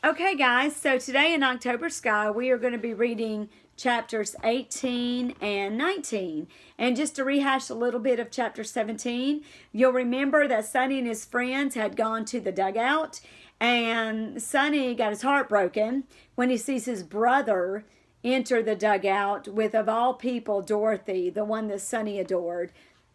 Okay, guys, so today in October Sky, we are going to be reading chapters 18 and 19. And just to rehash a little bit of chapter 17, you'll remember that Sonny and his friends had gone to the dugout, and Sonny got his heart broken when he sees his brother enter the dugout with, of all people, Dorothy, the one that Sonny adored.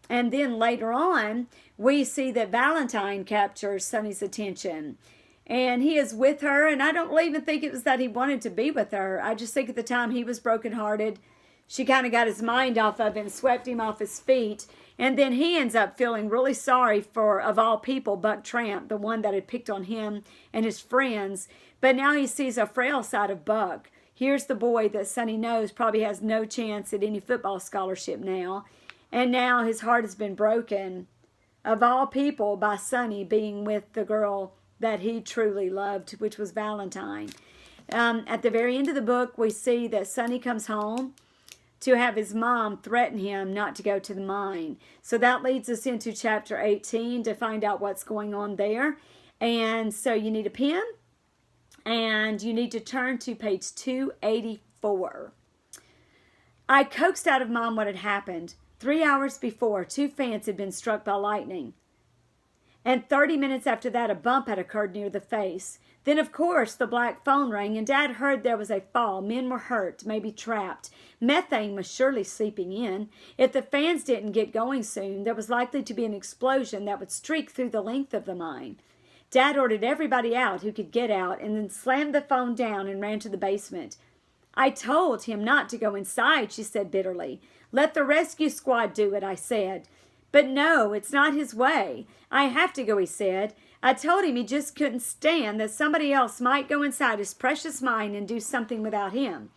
And then later on, we see that Valentine captures Sonny's attention. And he is with her, and I don't even think it was that he wanted to be with her. I just think at the time he was brokenhearted. She kind of got his mind off of him, swept him off his feet, and then he ends up feeling really sorry for, of all people, Buck Tramp, the one that had picked on him and his friends. But now he sees a frail side of Buck. Here's the boy that Sonny knows probably has no chance at any football scholarship now, and now his heart has been broken, of all people, by Sonny being with the girl that he truly loved, which was Valentine. At the very end of the book, we see that Sonny comes home to have his mom threaten him not to go to the mine. So that leads us into chapter 18 to find out what's going on there. And so you need a pen, and you need to turn to page 284. I coaxed out of Mom what had happened. 3 hours before, 2 fans had been struck by lightning. And 30 minutes after that, a bump had occurred near the face. Then, of course, the black phone rang, and Dad heard there was a fall. Men were hurt, maybe trapped. Methane was surely seeping in. If the fans didn't get going soon, there was likely to be an explosion that would streak through the length of the mine. Dad ordered everybody out who could get out, and then slammed the phone down and ran to the basement. I told him not to go inside, she said bitterly. Let the rescue squad do it, I said. But no, it's not his way. I have to go, he said. I told him he just couldn't stand that somebody else might go inside his precious mine and do something without him.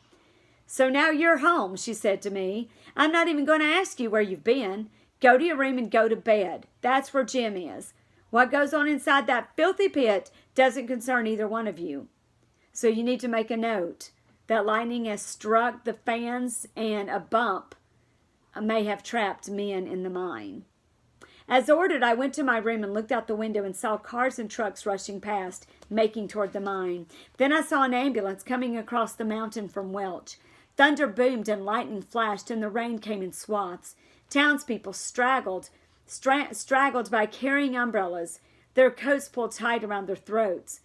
So now you're home, she said to me. I'm not even going to ask you where you've been. Go to your room and go to bed. That's where Jim is. What goes on inside that filthy pit doesn't concern either one of you. So you need to make a note that lightning has struck the fans, and a bump may have trapped men in the mine. As ordered, I went to my room and looked out the window and saw cars and trucks rushing past, making toward the mine. Then I saw an ambulance coming across the mountain from Welch. Thunder boomed and lightning flashed, and the rain came in swaths. Townspeople straggled by carrying umbrellas, their coats pulled tight around their throats.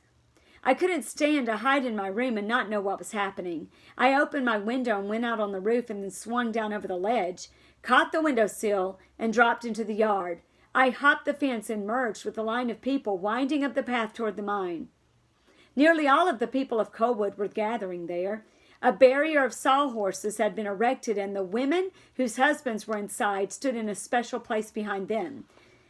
I couldn't stand to hide in my room and not know what was happening. I opened my window and went out on the roof and then swung down over the ledge, caught the windowsill, and dropped into the yard. I hopped the fence and merged with the line of people winding up the path toward the mine. Nearly all of the people of Colwood were gathering there. A barrier of sawhorses had been erected, and the women whose husbands were inside stood in a special place behind them.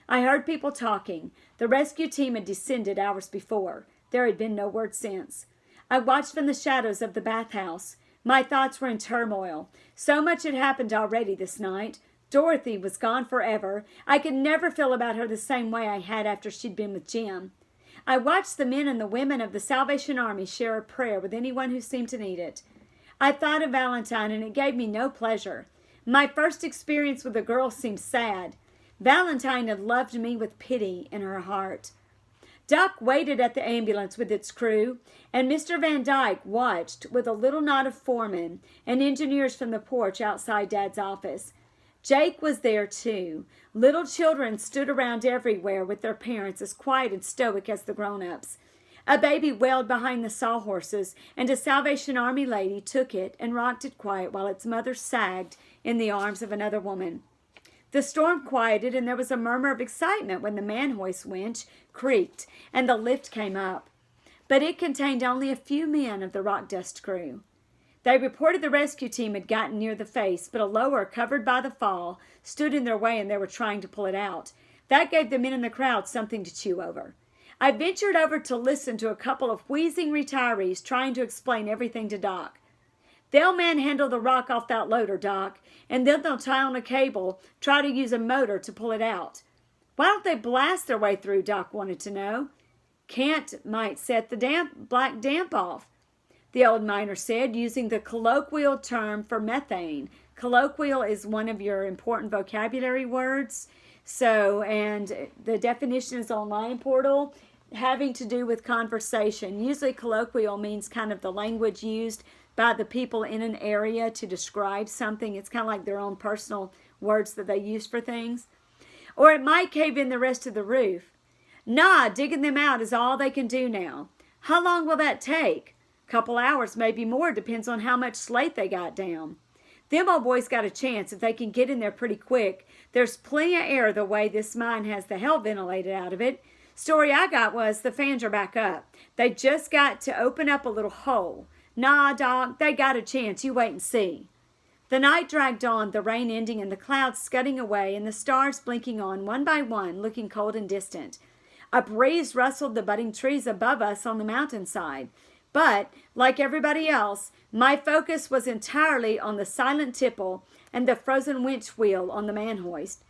I heard people talking. The rescue team had descended hours before. There had been no word since. I watched from the shadows of the bathhouse. My thoughts were in turmoil. So much had happened already this night. Dorothy was gone forever. I could never feel about her the same way I had after she'd been with Jim. I watched the men and the women of the Salvation Army share a prayer with anyone who seemed to need it. I thought of Valentine, and it gave me no pleasure. My first experience with a girl seemed sad. Valentine had loved me with pity in her heart. Duck waited at the ambulance with its crew, and Mr. Van Dyke watched with a little knot of foremen and engineers from the porch outside Dad's office. Jake was there, too. Little children stood around everywhere with their parents, as quiet and stoic as the grown-ups. A baby wailed behind the sawhorses, and a Salvation Army lady took it and rocked it quiet while its mother sagged in the arms of another woman. The storm quieted, and there was a murmur of excitement when the man-hoist winch creaked and the lift came up. But it contained only a few men of the rock dust crew. They reported the rescue team had gotten near the face, but a lower covered by the fall stood in their way, and they were trying to pull it out. That gave the men in the crowd something to chew over. I ventured over to listen to a couple of wheezing retirees trying to explain everything to Doc. They'll manhandle the rock off that loader, Doc, and then they'll tie on a cable, try to use a motor to pull it out. Why don't they blast their way through, Doc wanted to know. Can't might set the black damp off, the old miner said, using the colloquial term for methane. Colloquial is one of your important vocabulary words. So, and the definition is online portal. having to do with conversation. Usually colloquial means kind of the language used by the people in an area to describe something. It's kind of like their own personal words that they use for things. Or it might cave in the rest of the roof. Nah, digging them out is all they can do now. How long will that take? Couple hours, maybe more, depends on how much slate they got down. Them old boys got a chance if they can get in there pretty quick. There's plenty of air the way this mine has the hell ventilated out of it. Story I got was the fans are back up. They just got to open up a little hole. Nah, Doc, they got a chance. You wait and see. The night dragged on, the rain ending and the clouds scudding away and the stars blinking on one by one, looking cold and distant. A breeze rustled the budding trees above us on the mountainside. But, like everybody else, my focus was entirely on the silent tipple and the frozen winch wheel on the man-hoist.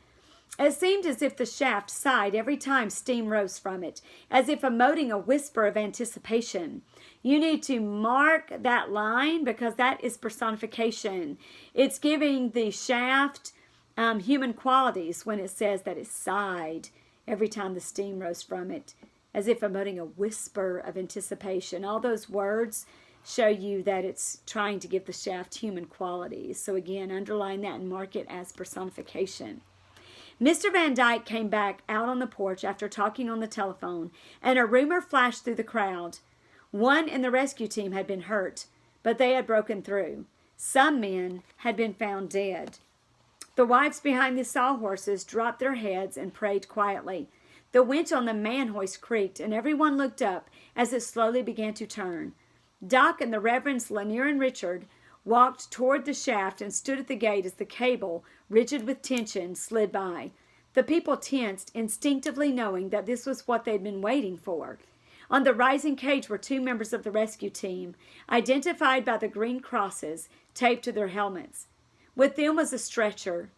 It seemed as if the shaft sighed every time steam rose from it, as if emoting a whisper of anticipation. You need to mark that line because that is personification. It's giving the shaft human qualities when it says that it sighed every time the steam rose from it, as if emoting a whisper of anticipation. All those words show you that it's trying to give the shaft human qualities. So again, underline that and mark it as personification. Mr. Van Dyke came back out on the porch after talking on the telephone, and a rumor flashed through the crowd. One in the rescue team had been hurt, but they had broken through. Some men had been found dead. The wives behind the sawhorses dropped their heads and prayed quietly. The winch on the man-hoist creaked, and everyone looked up as it slowly began to turn. Doc and the Reverends Lanier and Richard walked toward the shaft and stood at the gate as the cable, rigid with tension, slid by. The people tensed, instinctively knowing that this was what they'd been waiting for. On the rising cage were two members of the rescue team, identified by the green crosses taped to their helmets. With them was a stretcher,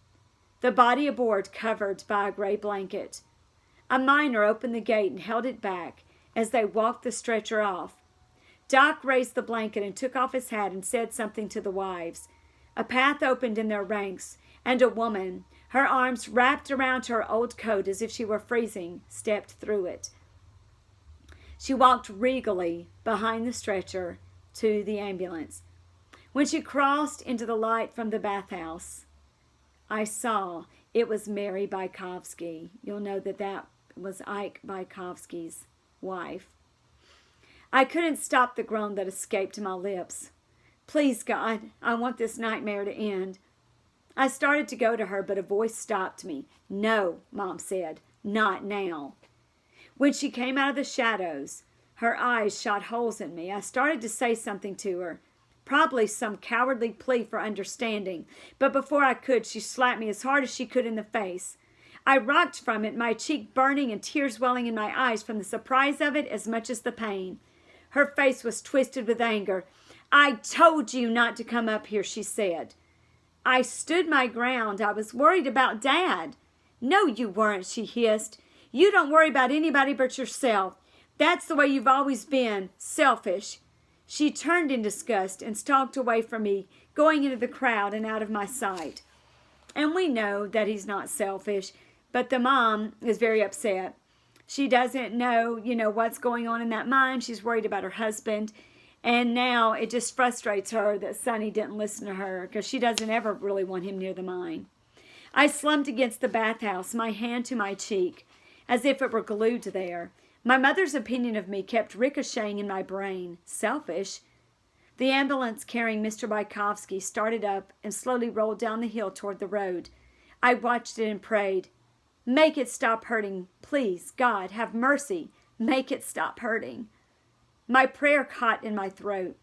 the body aboard covered by a gray blanket. A miner opened the gate and held it back as they walked the stretcher off. Doc raised the blanket and took off his hat and said something to the wives. A path opened in their ranks, and a woman, her arms wrapped around her old coat as if she were freezing, stepped through it. She walked regally behind the stretcher to the ambulance. When she crossed into the light from the bathhouse, I saw it was Mary Bykovsky. You'll know that was Ike Bykovsky's wife. I couldn't stop the groan that escaped my lips. Please, God, I want this nightmare to end. I started to go to her, but a voice stopped me. No, Mom said, not now. When she came out of the shadows, her eyes shot holes in me. I started to say something to her, probably some cowardly plea for understanding, but before I could, she slapped me as hard as she could in the face. I rocked from it, my cheek burning and tears welling in my eyes from the surprise of it as much as the pain. Her face was twisted with anger. I told you not to come up here, she said. I stood my ground. I was worried about Dad. No, you weren't, she hissed. You don't worry about anybody but yourself. That's the way you've always been, selfish. She turned in disgust and stalked away from me, going into the crowd and out of my sight. And we know that he's not selfish, but the mom is very upset. She doesn't know, what's going on in that mine. She's worried about her husband. And now it just frustrates her that Sonny didn't listen to her because she doesn't ever really want him near the mine. I slumped against the bathhouse, my hand to my cheek, as if it were glued there. My mother's opinion of me kept ricocheting in my brain. Selfish. The ambulance carrying Mr. Bykovsky started up and slowly rolled down the hill toward the road. I watched it and prayed. Make it stop hurting. Please, God, have mercy. Make it stop hurting. My prayer caught in my throat.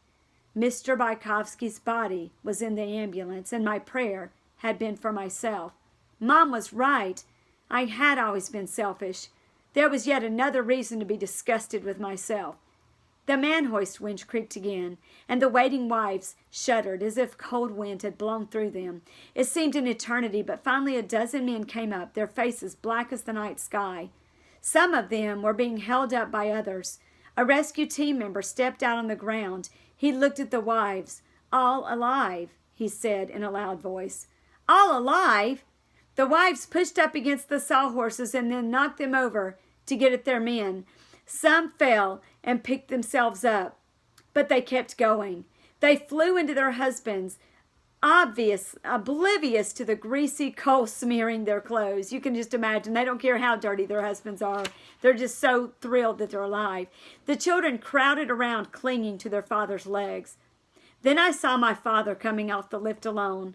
Mr. Bykovsky's body was in the ambulance, and my prayer had been for myself. Mom was right. I had always been selfish. There was yet another reason to be disgusted with myself. The man-hoist winch creaked again, and the waiting wives shuddered as if cold wind had blown through them. It seemed an eternity, but finally a dozen men came up, their faces black as the night sky. Some of them were being held up by others. A rescue team member stepped out on the ground. He looked at the wives. All alive, he said in a loud voice. All alive? The wives pushed up against the sawhorses and then knocked them over to get at their men. Some fell and picked themselves up, but they kept going. They flew into their husbands, oblivious to the greasy coal smearing their clothes. You can just imagine. They don't care how dirty their husbands are. They're just so thrilled that they're alive. The children crowded around, clinging to their father's legs. Then I saw my father coming off the lift alone.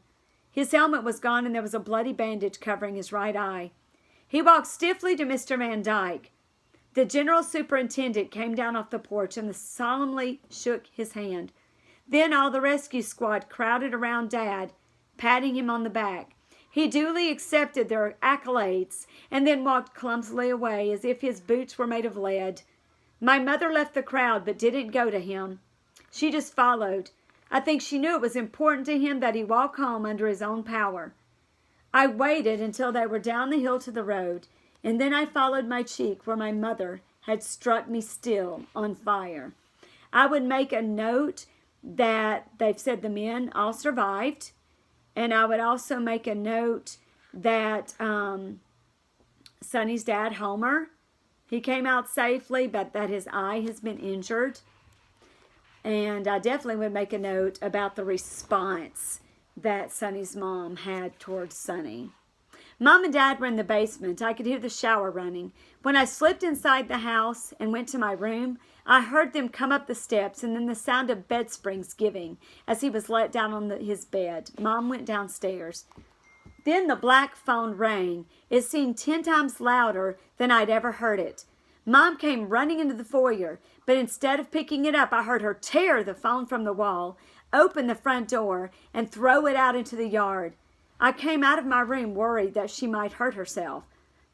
His helmet was gone, and there was a bloody bandage covering his right eye. He walked stiffly to Mr. Van Dyke. The general superintendent came down off the porch and solemnly shook his hand. Then all the rescue squad crowded around Dad, patting him on the back. He duly accepted their accolades and then walked clumsily away as if his boots were made of lead. My mother left the crowd but didn't go to him. She just followed. I think she knew it was important to him that he walk home under his own power. I waited until they were down the hill to the road, and then I followed my cheek where my mother had struck me still on fire. I would make a note that they've said the men all survived, and I would also make a note that Sonny's dad, Homer, he came out safely, but that his eye has been injured. And I definitely would make a note about the response that Sonny's mom had towards Sonny. Mom and Dad were in the basement. I could hear the shower running. When I slipped inside the house and went to my room, I heard them come up the steps and then the sound of bed springs giving as he was let down on his bed. Mom went downstairs. Then the black phone rang. It seemed 10 times louder than I'd ever heard it. Mom came running into the foyer, but instead of picking it up, I heard her tear the phone from the wall, open the front door, and throw it out into the yard. I came out of my room worried that she might hurt herself.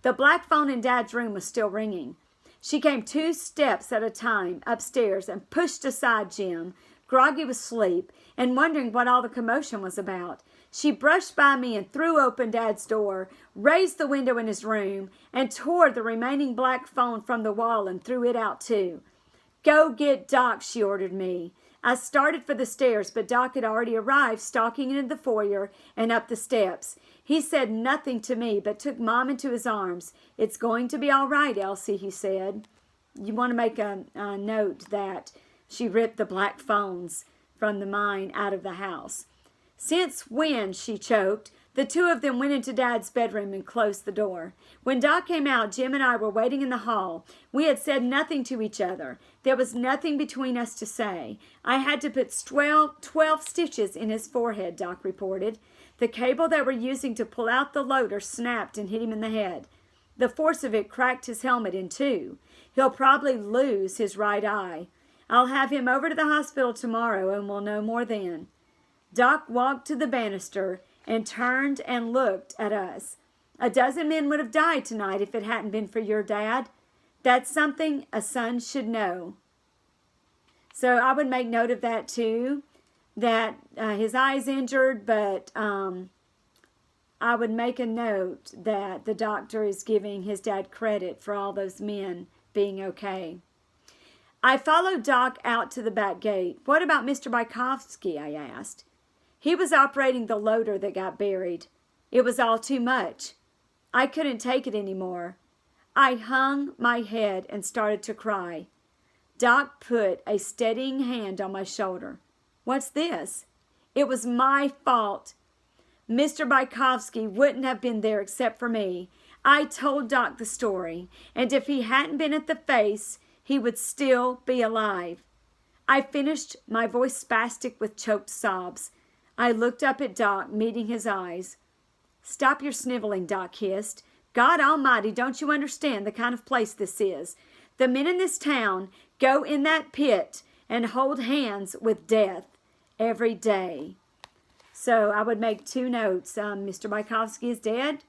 The black phone in Dad's room was still ringing. She came 2 steps at a time upstairs and pushed aside Jim, groggy with sleep, and wondering what all the commotion was about. She brushed by me and threw open Dad's door, raised the window in his room, and tore the remaining black phone from the wall and threw it out too. "Go get Doc," she ordered me. I started for the stairs, but Doc had already arrived, stalking into the foyer and up the steps. He said nothing to me, but took Mom into his arms. "It's going to be all right, Elsie," he said. You want to make a note that she ripped the black phones from the mine out of the house. "Since when?" she choked. The two of them went into Dad's bedroom and closed the door. When Doc came out, Jim and I were waiting in the hall. We had said nothing to each other. There was nothing between us to say. I had to put 12 stitches in his forehead, Doc reported. The cable they were using to pull out the loader snapped and hit him in the head. The force of it cracked his helmet in 2. He'll probably lose his right eye. I'll have him over to the hospital tomorrow and we'll know more then. Doc walked to the banister and turned and looked at us. "A dozen men would have died tonight if it hadn't been for your dad. That's something a son should know." So I would make note of that too, that his eye's injured, but I would make a note that the doctor is giving his dad credit for all those men being okay. I followed Doc out to the back gate. "What about Mr. Bykovsky?" I asked. "He was operating the loader that got buried. It was all too much. I couldn't take it anymore." I hung my head and started to cry. Doc put a steadying hand on my shoulder. "What's this?" "It was my fault. Mr. Bykovsky wouldn't have been there except for me. I told Doc the story, and if he hadn't been at the face, he would still be alive." I finished, my voice spastic with choked sobs. I looked up at Doc, meeting his eyes. "Stop your sniveling," Doc hissed. "God Almighty, don't you understand the kind of place this is? The men in this town go in that pit and hold hands with death every day." So I would make 2 notes. Mr. Bykovsky is dead.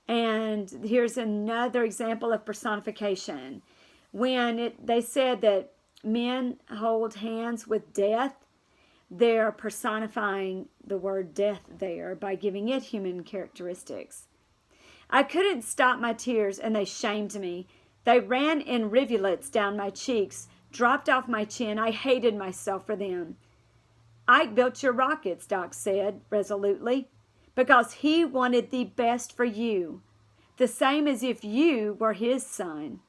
And here's another example of personification. When they said that men hold hands with death, they're personifying the word death there by giving it human characteristics. I couldn't stop my tears, and they shamed me. They ran in rivulets down my cheeks, dropped off my chin. I hated myself for them. "Ike built your rockets," Doc said resolutely, "because he wanted the best for you, the same as if you were his son.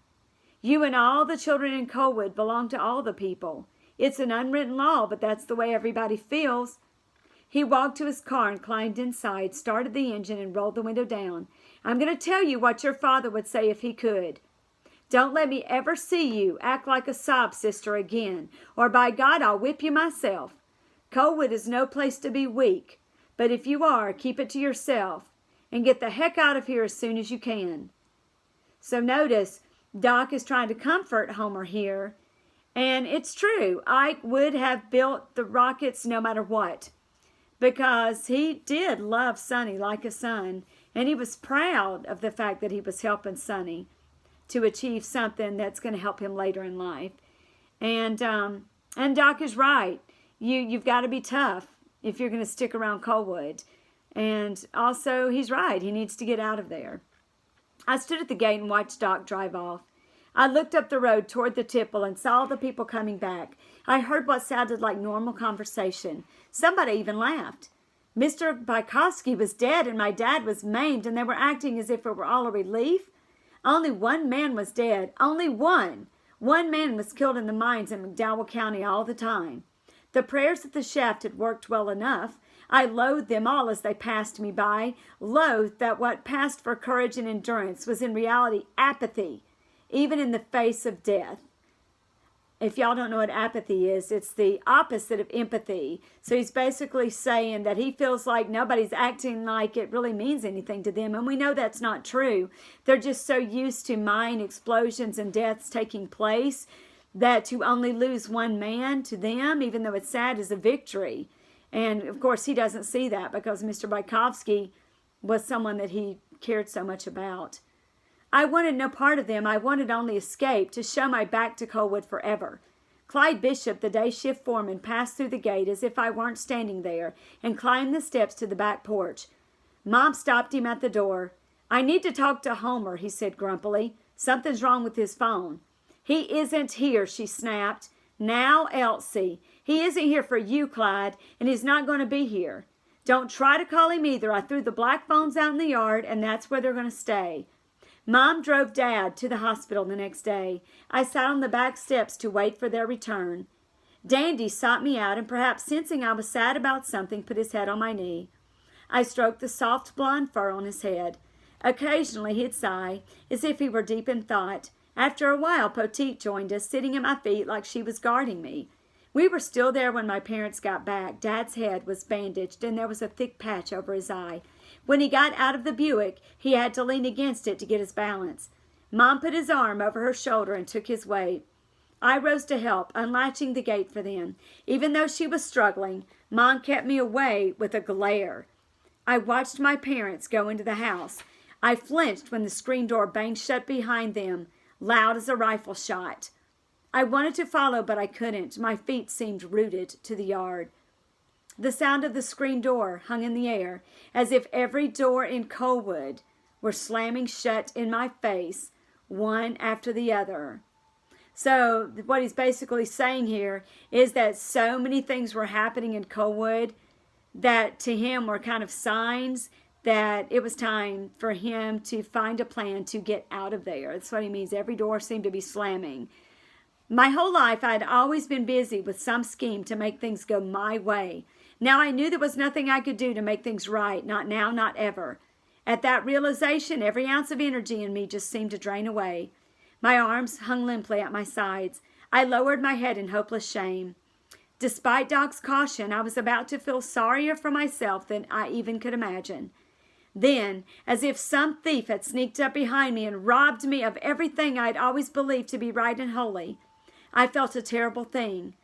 You and all the children in Colwood belong to all the people. It's an unwritten law, but that's the way everybody feels. He walked to his car and climbed inside, started the engine, and rolled the window down. I'm going to tell you what your father would say if he could. Don't let me ever see you act like a sob sister again, or by God, I'll whip you myself. Colwood is no place to be weak, but if you are, keep it to yourself, and get the heck out of here as soon as you can. So notice, Doc is trying to comfort Homer here, and it's true. Ike would have built the rockets no matter what, because he did love Sonny like a son, and he was proud of the fact that he was helping Sonny to achieve something that's going to help him later in life. And Doc is right. You've got to be tough if you're going to stick around Colwood. And also, he's right. He needs to get out of there. I stood at the gate and watched Doc drive off. I looked up the road toward the tipple and saw the people coming back. I heard what sounded like normal conversation. Somebody even laughed. Mr. Bykowski was dead and my dad was maimed, and they were acting as if it were all a relief. Only one man was dead. Only one. One man was killed in the mines in McDowell County all the time. The prayers at the shaft had worked well enough. I loathed them all as they passed me by, loathed that what passed for courage and endurance was in reality apathy, even in the face of death. If y'all don't know what apathy is, it's the opposite of empathy. So he's basically saying that he feels like nobody's acting like it really means anything to them. And we know that's not true. They're just so used to mine explosions and deaths taking place that to only lose one man to them, even though it's sad, is a victory. And of course he doesn't see that because Mr. Bykowski was someone that he cared so much about. I wanted no part of them. I wanted only escape, to show my back to Colwood forever. Clyde Bishop, the day shift foreman, passed through the gate as if I weren't standing there and climbed the steps to the back porch. Mom stopped him at the door. I need to talk to Homer, he said grumpily. Something's wrong with his phone. He isn't here, she snapped. Now, Elsie. He isn't here for you, Clyde, and he's not going to be here. Don't try to call him either. I threw the black phones out in the yard, and that's where they're going to stay. Mom drove Dad to the hospital the next day. I sat on the back steps to wait for their return. Dandy sought me out and, perhaps sensing I was sad about something, put his head on my knee. I stroked the soft blonde fur on his head. Occasionally he'd sigh, as if he were deep in thought. After a while, Poteet joined us, sitting at my feet like she was guarding me. We were still there when my parents got back. Dad's head was bandaged, and there was a thick patch over his eye. When he got out of the Buick, he had to lean against it to get his balance. Mom put his arm over her shoulder and took his weight. I rose to help, unlatching the gate for them. Even though she was struggling, Mom kept me away with a glare. I watched my parents go into the house. I flinched when the screen door banged shut behind them, loud as a rifle shot. I wanted to follow, but I couldn't. My feet seemed rooted to the yard. The sound of the screen door hung in the air, as if every door in Colwood were slamming shut in my face, one after the other. So what he's basically saying here is that so many things were happening in Colwood that to him were kind of signs that it was time for him to find a plan to get out of there. That's what he means. Every door seemed to be slamming. My whole life, I'd always been busy with some scheme to make things go my way. Now I knew there was nothing I could do to make things right. Not now, not ever. At that realization, every ounce of energy in me just seemed to drain away. My arms hung limply at my sides. I lowered my head in hopeless shame. Despite Doc's caution, I was about to feel sorrier for myself than I even could imagine. Then, as if some thief had sneaked up behind me and robbed me of everything I'd always believed to be right and holy, I felt a terrible thing.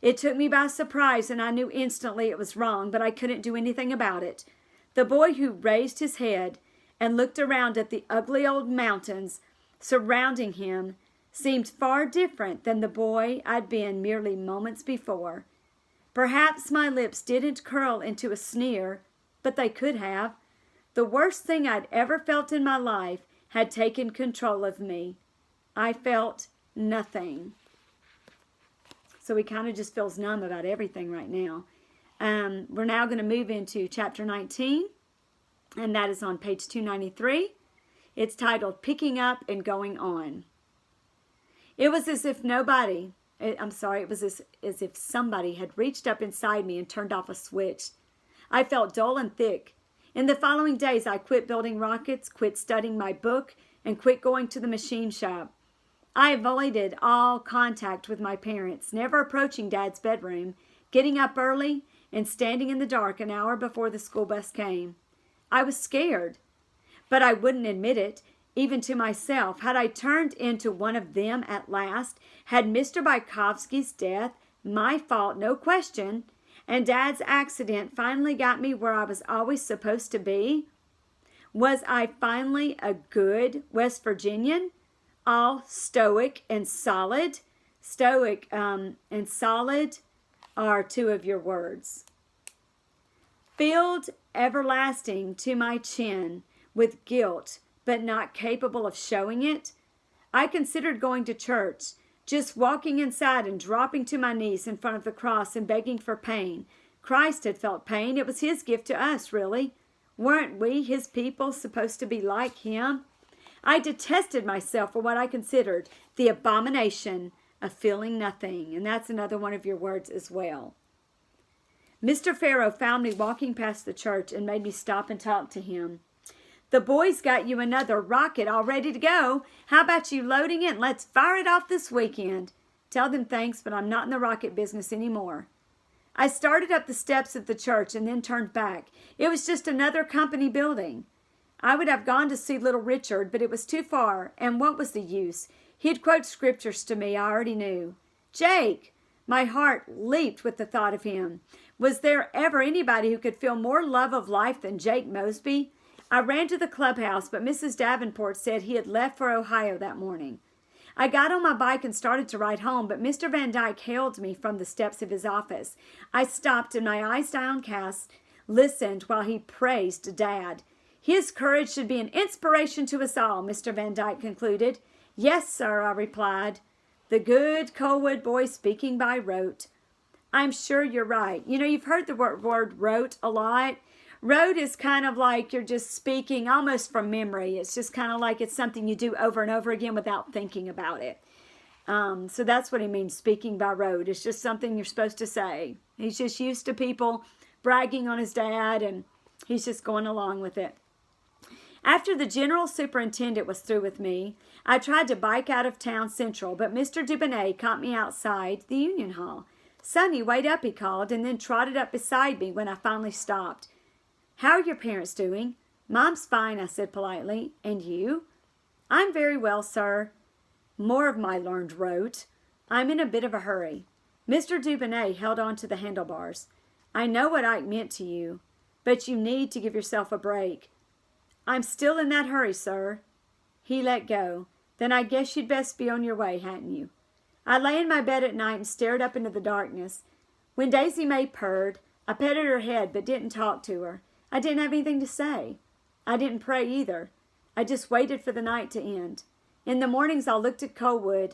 It took me by surprise, and I knew instantly it was wrong, but I couldn't do anything about it. The boy who raised his head and looked around at the ugly old mountains surrounding him seemed far different than the boy I'd been merely moments before. Perhaps my lips didn't curl into a sneer, but they could have. The worst thing I'd ever felt in my life had taken control of me. I felt nothing. So he kind of just feels numb about everything right now. We're now going to move into chapter 19, and that is on page 293. It's titled Picking Up and Going On. It was as if it was as if somebody had reached up inside me and turned off a switch. I felt dull and thick. In the following days, I quit building rockets, quit studying my book, and quit going to the machine shop. I avoided all contact with my parents, never approaching Dad's bedroom, getting up early, and standing in the dark an hour before the school bus came. I was scared, but I wouldn't admit it, even to myself. Had I turned into one of them at last? Had Mr. Bykovsky's death, my fault, no question, and Dad's accident finally got me where I was always supposed to be? Was I finally a good West Virginian? All stoic and solid? Stoic and solid are two of your words. Filled everlasting to my chin with guilt, but not capable of showing it, I considered going to church, just walking inside and dropping to my knees in front of the cross and begging for pain. Christ had felt pain. It was his gift to us, really. Weren't we, his people, supposed to be like him? I detested myself for what I considered the abomination of feeling nothing. And that's another one of your words as well. Mr. Farrow found me walking past the church and made me stop and talk to him. The boys got you another rocket all ready to go. How about you loading it and let's fire it off this weekend? Tell them thanks, but I'm not in the rocket business anymore. I started up the steps of the church and then turned back. It was just another company building. I would have gone to see little Richard, but it was too far, and what was the use? He'd quote scriptures to me I already knew. Jake! My heart leaped with the thought of him. Was there ever anybody who could feel more love of life than Jake Mosby? I ran to the clubhouse, but Mrs. Davenport said he had left for Ohio that morning. I got on my bike and started to ride home, but Mr. Van Dyke hailed me from the steps of his office. I stopped and my eyes downcast, listened while he praised Dad. His courage should be an inspiration to us all, Mr. Van Dyke concluded. Yes, sir, I replied. The good Colwood boy speaking by rote. I'm sure you're right. You know, you've heard the word rote a lot. Rote is kind of like you're just speaking almost from memory. It's just kind of like it's something you do over and over again without thinking about it. So that's what he means, speaking by rote. It's just something you're supposed to say. He's just used to people bragging on his dad, and he's just going along with it. After the general superintendent was through with me, I tried to bike out of town central, but Mr. Dubonnet caught me outside the Union Hall. Sonny, wait up, he called, and then trotted up beside me when I finally stopped. How are your parents doing? Mom's fine, I said politely. And you? I'm very well, sir. More of my learned rote. I'm in a bit of a hurry. Mr. Dubonnet held on to the handlebars. I know what Ike meant to you, but you need to give yourself a break. I'm still in that hurry, sir. He let go. Then I guess you'd best be on your way, hadn't you? I lay in my bed at night and stared up into the darkness. When Daisy May purred, I petted her head but didn't talk to her. I didn't have anything to say. I didn't pray either. I just waited for the night to end. In the mornings I looked at Colwood,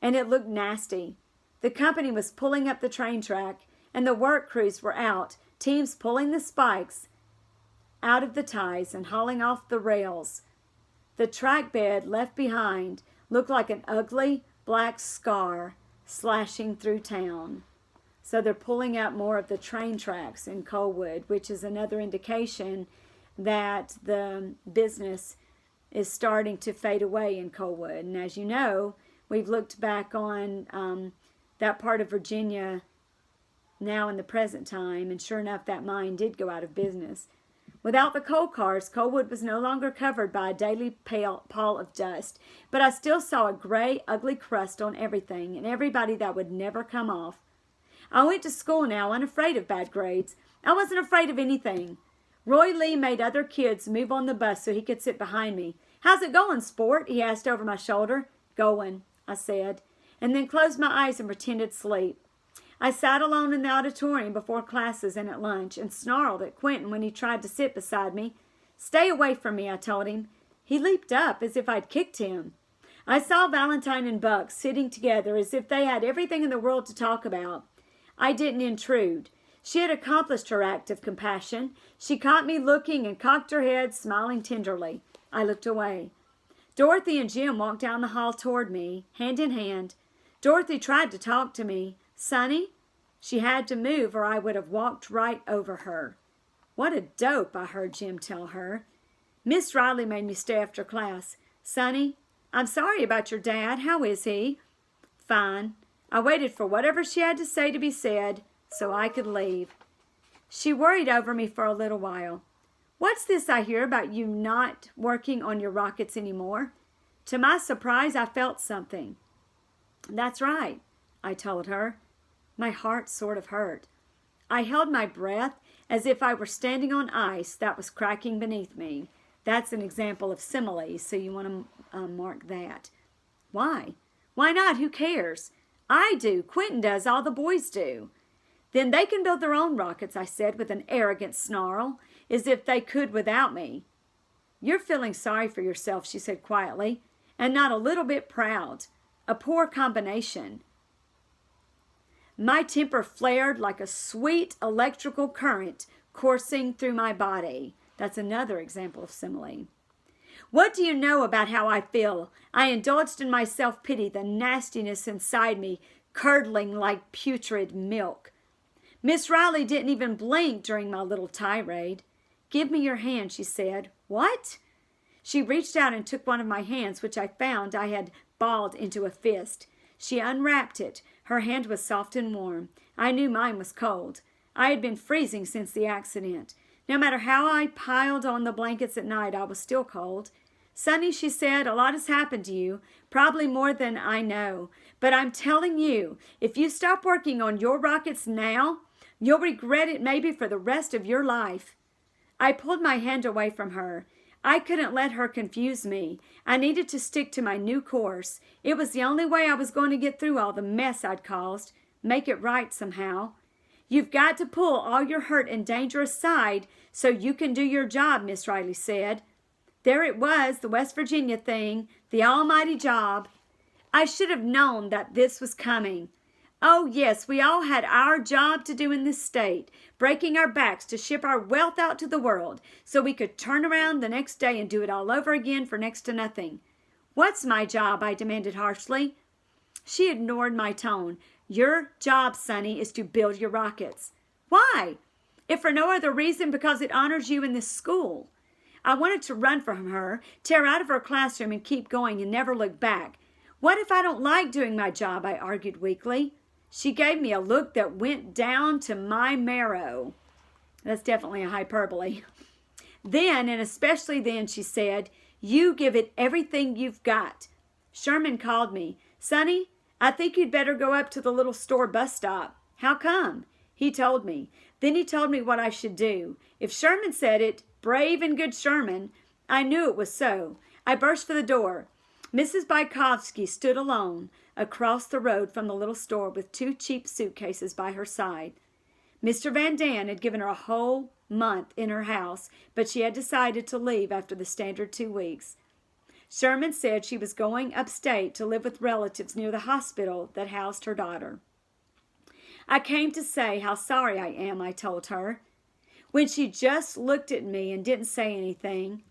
and it looked nasty. The company was pulling up the train track, and the work crews were out, teams pulling the spikes out of the ties and hauling off the rails. The track bed left behind looked like an ugly black scar slashing through town. So they're pulling out more of the train tracks in Colwood, which is another indication that the business is starting to fade away in Colwood. And as you know, we've looked back on that part of Virginia now in the present time, and sure enough, that mine did go out of business. Without the coal cars, Colwood was no longer covered by a daily pall of dust, but I still saw a gray, ugly crust on everything, and everybody that would never come off. I went to school now, unafraid of bad grades. I wasn't afraid of anything. Roy Lee made other kids move on the bus so he could sit behind me. How's it going, sport? He asked over my shoulder. Going, I said, and then closed my eyes and pretended sleep. I sat alone in the auditorium before classes and at lunch and snarled at Quentin when he tried to sit beside me. Stay away from me, I told him. He leaped up as if I'd kicked him. I saw Valentine and Buck sitting together as if they had everything in the world to talk about. I didn't intrude. She had accomplished her act of compassion. She caught me looking and cocked her head, smiling tenderly. I looked away. Dorothy and Jim walked down the hall toward me, hand in hand. Dorothy tried to talk to me. Sonny? She had to move or I would have walked right over her. What a dope, I heard Jim tell her. Miss Riley made me stay after class. Sonny, I'm sorry about your dad. How is he? Fine. I waited for whatever she had to say to be said so I could leave. She worried over me for a little while. What's this I hear about you not working on your rockets anymore? To my surprise, I felt something. That's right, I told her. My heart sort of hurt. I held my breath as if I were standing on ice that was cracking beneath me. That's an example of simile, so you want to mark that. Why? Why not? Who cares? I do. Quentin does. All the boys do. Then they can build their own rockets, I said with an arrogant snarl, as if they could without me. You're feeling sorry for yourself, she said quietly, and not a little bit proud. A poor combination. My temper flared like a sweet electrical current coursing through my body. That's another example of simile. What do you know about how I feel? I indulged in my self-pity, the nastiness inside me curdling like putrid milk. Miss Riley didn't even blink during my little tirade. Give me your hand, she said. What? She reached out and took one of my hands, which I found I had balled into a fist. She unwrapped it. Her hand was soft and warm. I knew mine was cold. I had been freezing since the accident. No matter how I piled on the blankets at night, I was still cold. Sonny, she said, a lot has happened to you, probably more than I know. But I'm telling you, if you stop working on your rockets now, you'll regret it maybe for the rest of your life. I pulled my hand away from her. I couldn't let her confuse me. I needed to stick to my new course. It was the only way I was going to get through all the mess I'd caused, make it right somehow. You've got to pull all your hurt and danger aside so you can do your job, Miss Riley said. There it was, the West Virginia thing, the almighty job. I should have known that this was coming. Oh, yes, we all had our job to do in this state, breaking our backs to ship our wealth out to the world so we could turn around the next day and do it all over again for next to nothing. What's my job? I demanded harshly. She ignored my tone. Your job, Sonny, is to build your rockets. Why? If for no other reason, because it honors you in this school. I wanted to run from her, tear out of her classroom and keep going and never look back. What if I don't like doing my job? I argued weakly. She gave me a look that went down to my marrow. That's definitely a hyperbole. Then, and especially then, she said, you give it everything you've got. Sherman called me. Sonny, I think you'd better go up to the little store bus stop. How come? He told me. Then he told me what I should do. If Sherman said it, brave and good Sherman, I knew it was so. I burst for the door. Mrs. Bykovsky stood alone across the road from the little store with 2 cheap suitcases by her side. Mr. Van Daan had given her a whole month in her house, but she had decided to leave after the standard 2 weeks. Sherman said she was going upstate to live with relatives near the hospital that housed her daughter. I came to say how sorry I am, I told her. When she just looked at me and didn't say anything,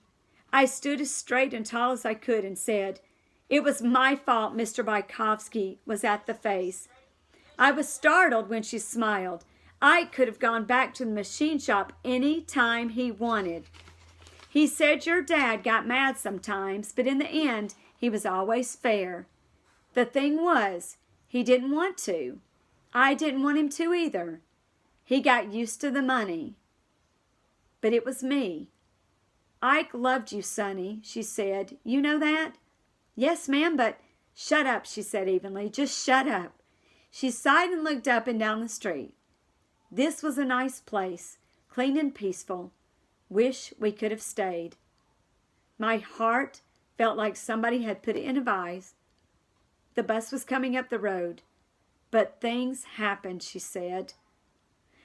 I stood as straight and tall as I could and said, it was my fault Mr. Bykovsky was at the face. I was startled when she smiled. Ike could have gone back to the machine shop any time he wanted. He said your dad got mad sometimes, but in the end, he was always fair. The thing was, he didn't want to. I didn't want him to either. He got used to the money. But it was me. Ike loved you, Sonny, she said. You know that? Yes, ma'am, but shut up, she said evenly. Just shut up. She sighed and looked up and down the street. This was a nice place, clean and peaceful. Wish we could have stayed. My heart felt like somebody had put it in a vise. The bus was coming up the road. But things happened, she said.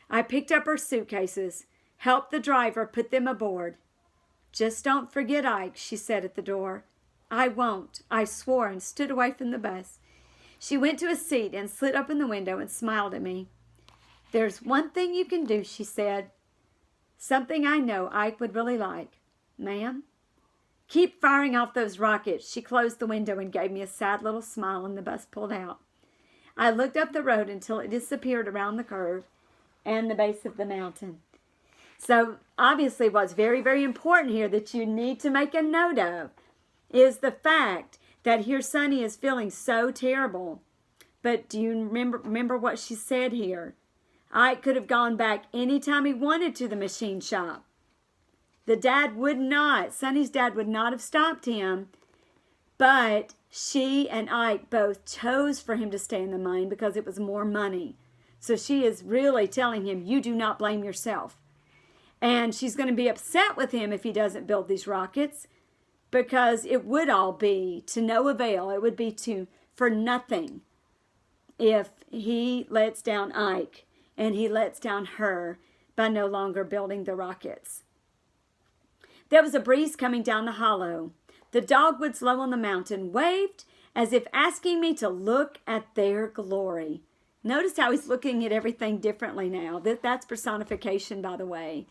I picked up her suitcases, helped the driver put them aboard. Just don't forget Ike, she said at the door. I won't, I swore, and stood away from the bus. She went to a seat and slid open the window and smiled at me. There's one thing you can do, she said. Something I know Ike would really like. Ma'am? Keep firing off those rockets. She closed the window and gave me a sad little smile, and the bus pulled out. I looked up the road until it disappeared around the curve and the base of the mountain. So obviously what's very, very important here that you need to make a note of is the fact that here Sonny is feeling so terrible. But do you remember what she said here? Ike could have gone back anytime he wanted to the machine shop. The dad would not, Sonny's dad would not have stopped him, but she and Ike both chose for him to stay in the mine because it was more money. So she is really telling him, you do not blame yourself. And she's going to be upset with him if he doesn't build these rockets, because it would all be to no avail. It would be for nothing if he lets down Ike and he lets down her by no longer building the rockets. There was a breeze coming down the hollow. The dogwoods low on the mountain waved as if asking me to look at their glory. Notice how he's looking at everything differently now. That's personification, by the way.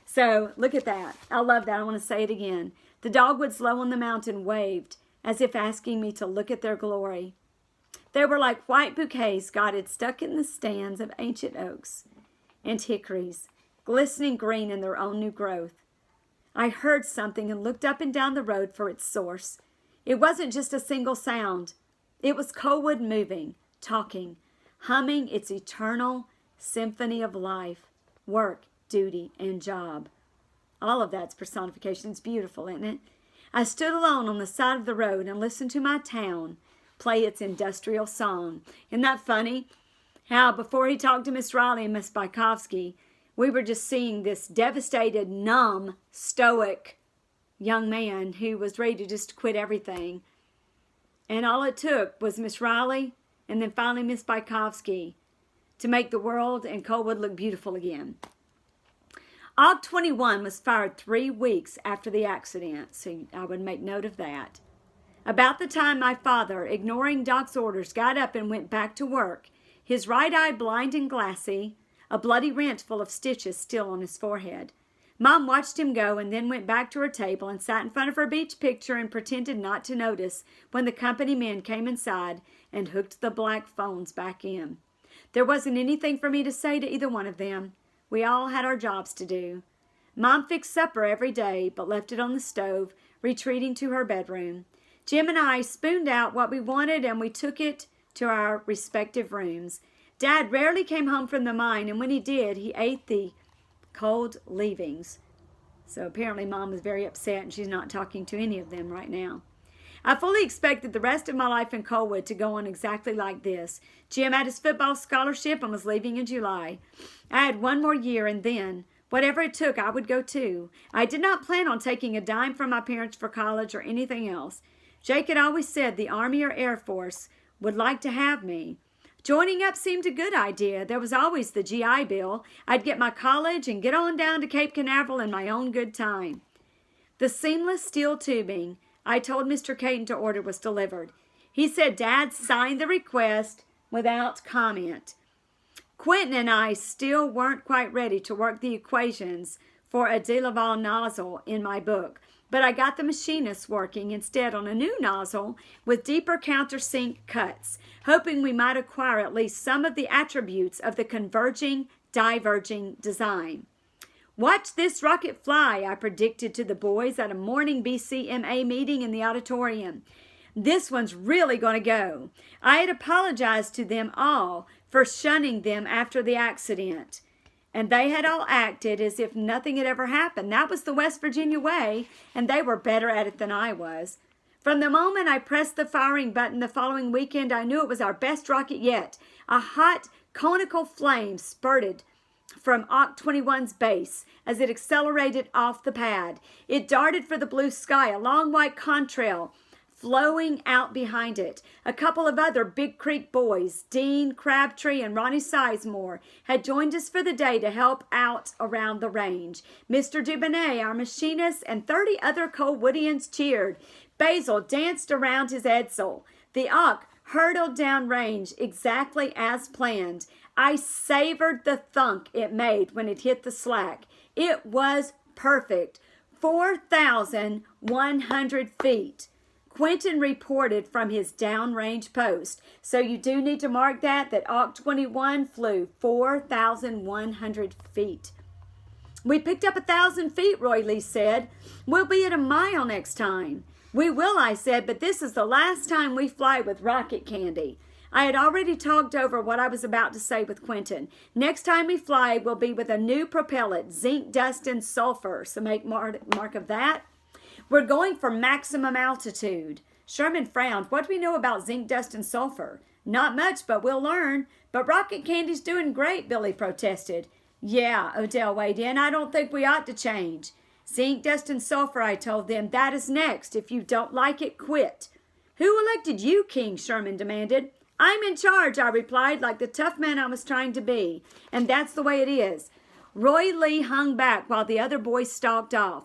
So look at that. I love that. I want to say it again. The dogwoods low on the mountain waved as if asking me to look at their glory. They were like white bouquets God had stuck in the stands of ancient oaks and hickories, glistening green in their own new growth. I heard something and looked up and down the road for its source. It wasn't just a single sound. It was Colwood moving, talking, humming its eternal symphony of life, work, duty, and job. All of that's personification. It's beautiful, isn't it? I stood alone on the side of the road and listened to my town play its industrial song. Isn't that funny? How before he talked to Miss Riley and Miss Bykowski, we were just seeing this devastated, numb, stoic young man who was ready to just quit everything. And all it took was Miss Riley and then finally Miss Bykowski to make the world and Colwood look beautiful again. Og 21 was fired 3 weeks after the accident, so I would make note of that. About the time my father, ignoring Doc's orders, got up and went back to work, his right eye blind and glassy, a bloody rent full of stitches still on his forehead. Mom watched him go and then went back to her table and sat in front of her beach picture and pretended not to notice when the company men came inside and hooked the black phones back in. There wasn't anything for me to say to either one of them. We all had our jobs to do. Mom fixed supper every day, but left it on the stove, retreating to her bedroom. Jim and I spooned out what we wanted, and we took it to our respective rooms. Dad rarely came home from the mine, and when he did, he ate the cold leavings. So apparently Mom was very upset, and she's not talking to any of them right now. I fully expected the rest of my life in Colwood to go on exactly like this. Jim had his football scholarship and was leaving in July. I had 1 more year, and then, whatever it took, I would go too. I did not plan on taking a dime from my parents for college or anything else. Jake had always said the Army or Air Force would like to have me. Joining up seemed a good idea. There was always the GI Bill. I'd get my college and get on down to Cape Canaveral in my own good time. The seamless steel tubing I told Mr. Caton to order was delivered. He said Dad signed the request without comment. Quentin and I still weren't quite ready to work the equations for a de Laval nozzle in my book, but I got the machinist working instead on a new nozzle with deeper countersink cuts, hoping we might acquire at least some of the attributes of the converging, diverging design. Watch this rocket fly, I predicted to the boys at a morning BCMA meeting in the auditorium. This one's really going to go. I had apologized to them all for shunning them after the accident, and they had all acted as if nothing had ever happened. That was the West Virginia way, and they were better at it than I was. From the moment I pressed the firing button the following weekend, I knew it was our best rocket yet. A hot, conical flame spurted from Og 21's base as it accelerated off the pad. It darted for the blue sky, a long white contrail flowing out behind it. A couple of other Big Creek boys, Dean Crabtree and Ronnie Sizemore, had joined us for the day to help out around the range. Mr. Dubonnet, our machinist, and 30 other Colwoodians cheered. Basil danced around his Edsel. The Og hurtled down range exactly as planned. I savored the thunk it made when it hit the slack. It was perfect. 4,100 feet. Quentin reported from his downrange post. So you do need to mark that Auk 21 flew 4,100 feet. We picked up 1,000 feet, Roy Lee said. We'll be at a mile next time. We will, I said, but this is the last time we fly with rocket candy. I had already talked over what I was about to say with Quentin. Next time we fly, we'll be with a new propellant, zinc, dust, and sulfur. So make mark of that. We're going for maximum altitude. Sherman frowned. What do we know about zinc, dust, and sulfur? Not much, but we'll learn. But rocket candy's doing great, Billy protested. Yeah, Odell weighed in. I don't think we ought to change. Zinc, dust, and sulfur, I told them. That is next. If you don't like it, quit. Who elected you king? Sherman demanded. I'm in charge, I replied, like the tough man I was trying to be. And that's the way it is. Roy Lee hung back while the other boys stalked off.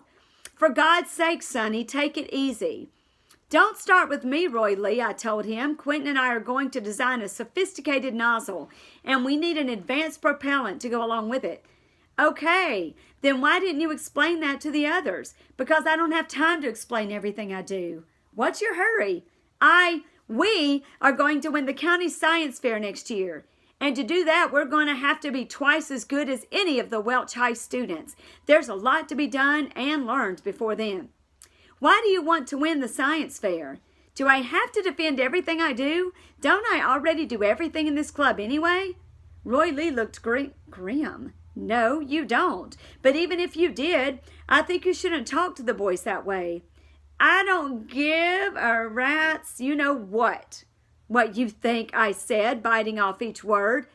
For God's sake, Sonny, take it easy. Don't start with me, Roy Lee, I told him. Quentin and I are going to design a sophisticated nozzle, and we need an advanced propellant to go along with it. Okay, then why didn't you explain that to the others? Because I don't have time to explain everything I do. What's your hurry? We are going to win the county science fair next year. And to do that, we're going to have to be twice as good as any of the Welch High students. There's a lot to be done and learned before then. Why do you want to win the science fair? Do I have to defend everything I do? Don't I already do everything in this club anyway? Roy Lee looked grim. No, you don't. But even if you did, I think you shouldn't talk to the boys that way. I don't give a rat's you-know-what you think, I said, biting off each word.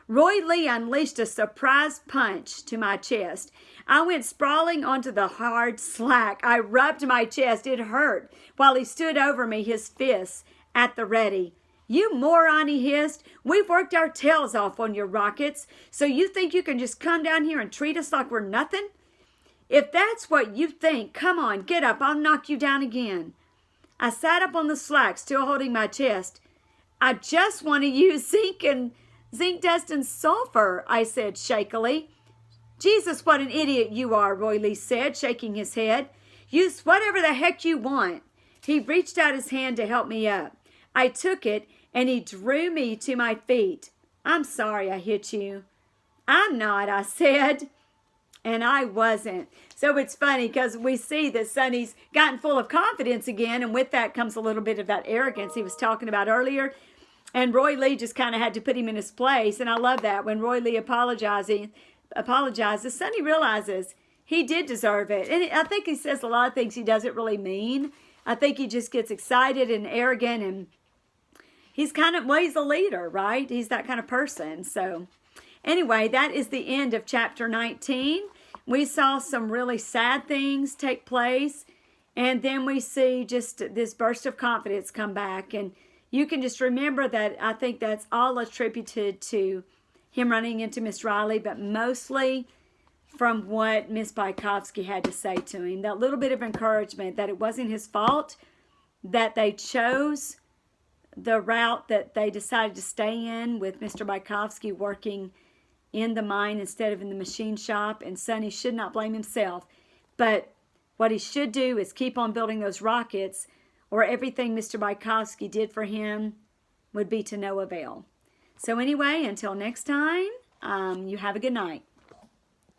Roy Lee unleashed a surprise punch to my chest. I went sprawling onto the hard slack. I rubbed my chest. It hurt, while he stood over me, his fists at the ready. You moron, he hissed. We've worked our tails off on your rockets, so you think you can just come down here and treat us like we're nothing? If that's what you think, come on, get up. I'll knock you down again. I sat up on the slack, still holding my chest. I just want to use zinc, dust, and sulfur, I said shakily. Jesus, what an idiot you are, Roy Lee said, shaking his head. Use whatever the heck you want. He reached out his hand to help me up. I took it, and he drew me to my feet. I'm sorry I hit you. I'm not, I said. And I wasn't. So it's funny because we see that Sonny's gotten full of confidence again, and with that comes a little bit of that arrogance he was talking about earlier. And Roy Lee just kind of had to put him in his place, and I love that. When Roy Lee apologizes, Sonny realizes he did deserve it. And I think he says a lot of things he doesn't really mean. I think he just gets excited and arrogant, and he's he's a leader, right? He's that kind of person. So anyway, that is the end of chapter 19. We saw some really sad things take place, and then we see just this burst of confidence come back. And you can just remember that I think that's all attributed to him running into Miss Riley, but mostly from what Miss Bajkowski had to say to him. That little bit of encouragement that it wasn't his fault, that they chose the route that they decided to stay in with Mr. Bajkowski working in the mine instead of in the machine shop, and Sonny should not blame himself. But what he should do is keep on building those rockets, or everything Mr. Bajkowski did for him would be to no avail. So anyway, until next time, you have a good night.